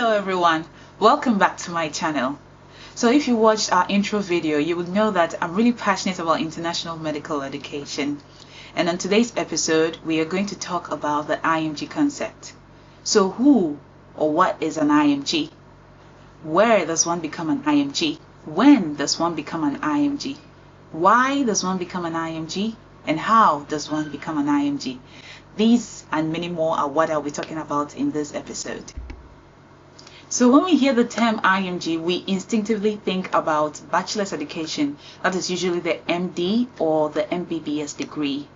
Hello everyone, welcome back to my channel. So if you watched our intro video, you would know that I'm really passionate about international medical education. And on today's episode, we are going to talk about the IMG concept. So who or what is an IMG? Where does one become an IMG? When does one become an IMG? Why does one become an IMG? And how does one become an IMG? These and many more are what I'll be talking about in this episode. So when we hear the term IMG, we instinctively think about bachelor's education. That is usually the MD or the MBBS degree.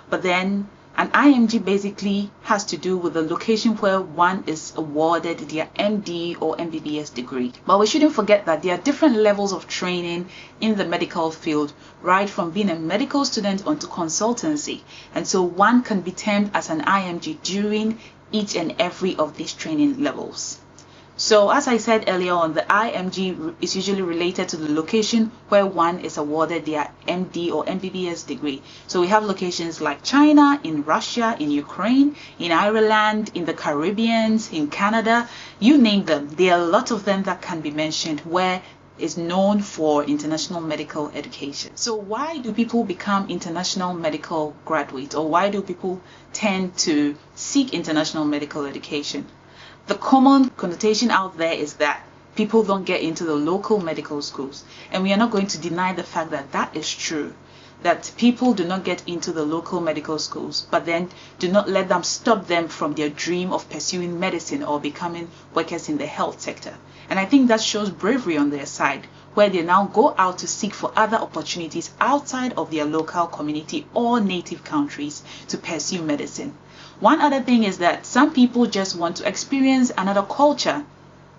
But then an IMG basically has to do with the location where one is awarded their MD or MBBS degree. But we shouldn't forget that there are different levels of training in the medical field, right from being a medical student onto consultancy. And so one can be termed as an IMG during each and every of these training levels. So as I said earlier on, the IMG is usually related to the location where one is awarded their MD or MBBS degree. So we have locations like China, in Russia, in Ukraine, in Ireland, in the Caribbean, in Canada, you name them. There are a lot of them that can be mentioned where is known for international medical education. So why do people become international medical graduates, or why do people tend to seek international medical education? The common connotation out there is that people don't get into the local medical schools, and we are not going to deny the fact that that is true, that people do not get into the local medical schools, but then do not let them stop them from their dream of pursuing medicine or becoming workers in the health sector. And I think that shows bravery on their side, where they now go out to seek for other opportunities outside of their local community or native countries to pursue medicine. One other thing is that some people just want to experience another culture.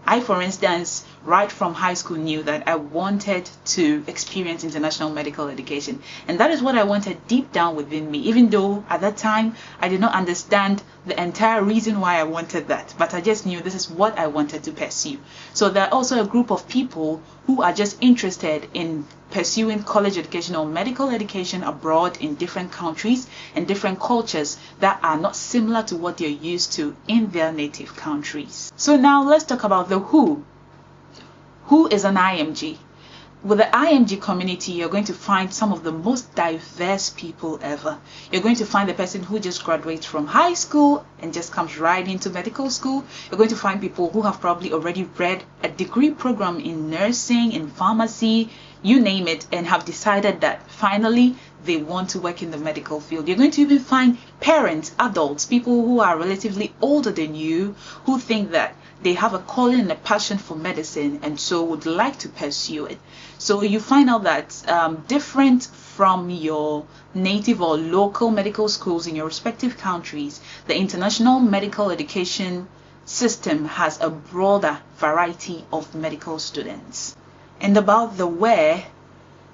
I, for instance, right from high school knew that I wanted to experience international medical education. And that is what I wanted deep down within me, even though at that time I did not understand the entire reason why I wanted that. But I just knew this is what I wanted to pursue. So there are also a group of people who are just interested in pursuing college education or medical education abroad in different countries and different cultures that are not similar to what they're used to in their native countries. So now let's talk about the who. Who is an IMG? With the IMG community, you're going to find some of the most diverse people ever. You're going to find the person who just graduates from high school and just comes right into medical school. You're going to find people who have probably already read a degree program in nursing, in pharmacy, you name it, and have decided that finally they want to work in the medical field. You're going to even find parents, adults, people who are relatively older than you, who think that they have a calling and a passion for medicine and so would like to pursue it. So you find out that different from your native or local medical schools in your respective countries, the international medical education system has a broader variety of medical students. And about the where,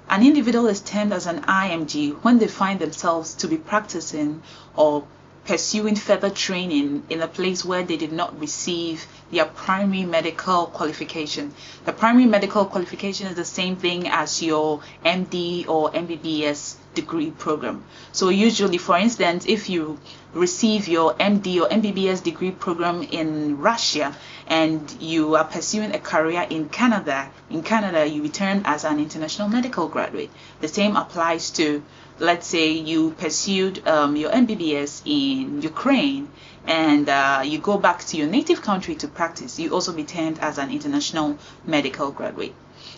an individual is termed as an IMG when they find themselves to be practicing or pursuing further training in a place where they did not receive their primary medical qualification. The primary medical qualification is the same thing as your MD or MBBS degree program. So usually, for instance, if you receive your MD or MBBS degree program in Russia and you are pursuing a career in Canada, you return as an international medical graduate. The same applies to, let's say you pursued your MBBS in Ukraine and you go back to your native country to practice, you also be termed as an international medical graduate.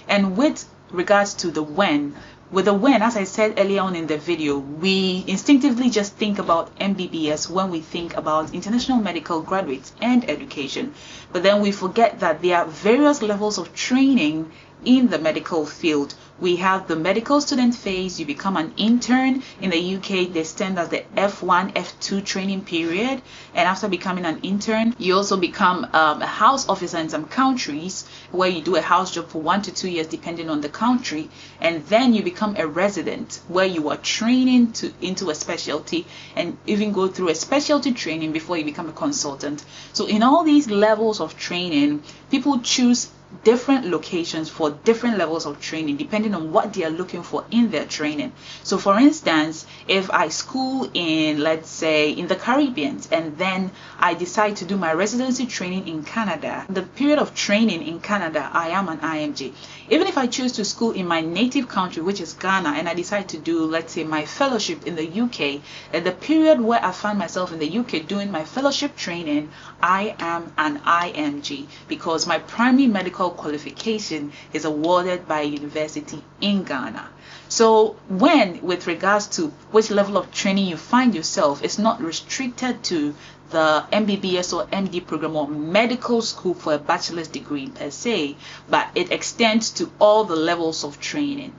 And with regards to the when, with the when, as I said earlier on in the video, we instinctively just think about MBBS when we think about international medical graduates and education. But then we forget that there are various levels of training in the medical field. We have the medical student phase. You become an intern. In the UK, they stand as the F1, F2 training period. And after becoming an intern, you also become a house officer in some countries where you do a house job for 1 to 2 years depending on the country. And then you become a resident where you are training into a specialty and even go through a specialty training before you become a consultant. So in all these levels of training, people choose different locations for different levels of training depending on what they are looking for in their training. So for instance, if I school in, let's say, in the Caribbean, and then I decide to do my residency training in Canada, the period of training in Canada, I am an IMG. Even if I choose to school in my native country, which is Ghana, and I decide to do, let's say, my fellowship in the UK, at the period where I find myself in the UK doing my fellowship training, I am an IMG because my primary medical qualification is awarded by a university in Ghana. So with regards to which level of training you find yourself, it's not restricted to the MBBS or MD program or medical school for a bachelor's degree per se, but it extends to all the levels of training.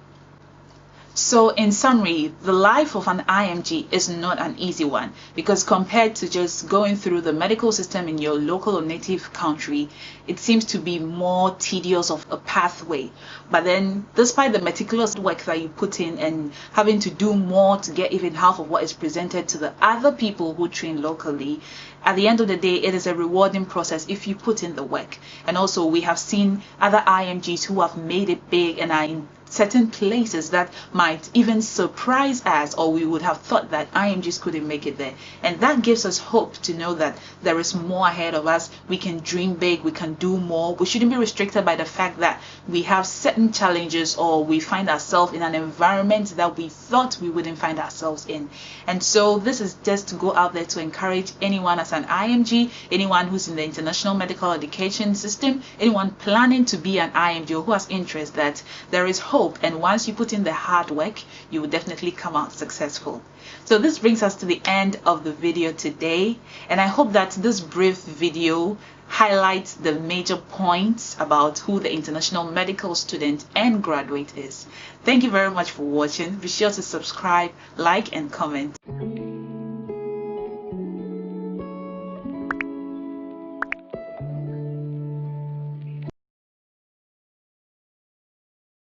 So in summary, the life of an IMG is not an easy one, because compared to just going through the medical system in your local or native country, it seems to be more tedious of a pathway. But then despite the meticulous work that you put in and having to do more to get even half of what is presented to the other people who train locally, at the end of the day, it is a rewarding process if you put in the work. And also we have seen other IMGs who have made it big and are in certain places that might even surprise us, or we would have thought that IMGs couldn't make it there. And that gives us hope to know that there is more ahead of us. We can dream big, we can do more. We shouldn't be restricted by the fact that we have certain challenges or we find ourselves in an environment that we thought we wouldn't find ourselves in. And so this is just to go out there to encourage anyone as an IMG, anyone who's in the international medical education system, anyone planning to be an IMG or who has interest, that there is hope. And once you put in the hard work, you will definitely come out successful. So this brings us to the end of the video today, and I hope that this brief video highlights the major points about who the international medical student and graduate is. Thank you very much for watching. Be sure to subscribe, like, and comment.